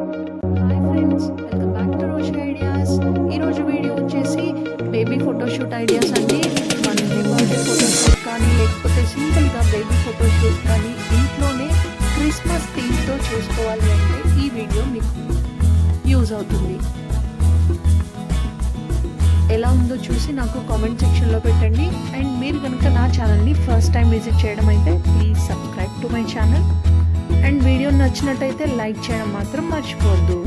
Hi friends, welcome back to Roshi ideas. ఈరోజు video వచ్చేసి baby photoshoot ideas అండి. మనకి బర్త్డే ఫోటోషూట్ కానీ లేకపోతే సింపుల్గా బేబీ ఫోటోషూట్ కానీ ఇంట్లోనే క్రిస్మస్ థీమ్తో చేసుకోవాలి అంటే ఈ వీడియో మీకు యూజ్ అవుతుంది. ఎలా ఉందో చూసి నాకు కామెంట్ సెక్షన్లో పెట్టండి. అండ్ మీరు కనుక నా ఛానల్ని ఫస్ట్ టైం విజిట్ చేయడం అయితే please subscribe to my channel. And video నచ్చినట్టయితే లైక్ చేయడం మాత్రం మర్చిపోవద్దు.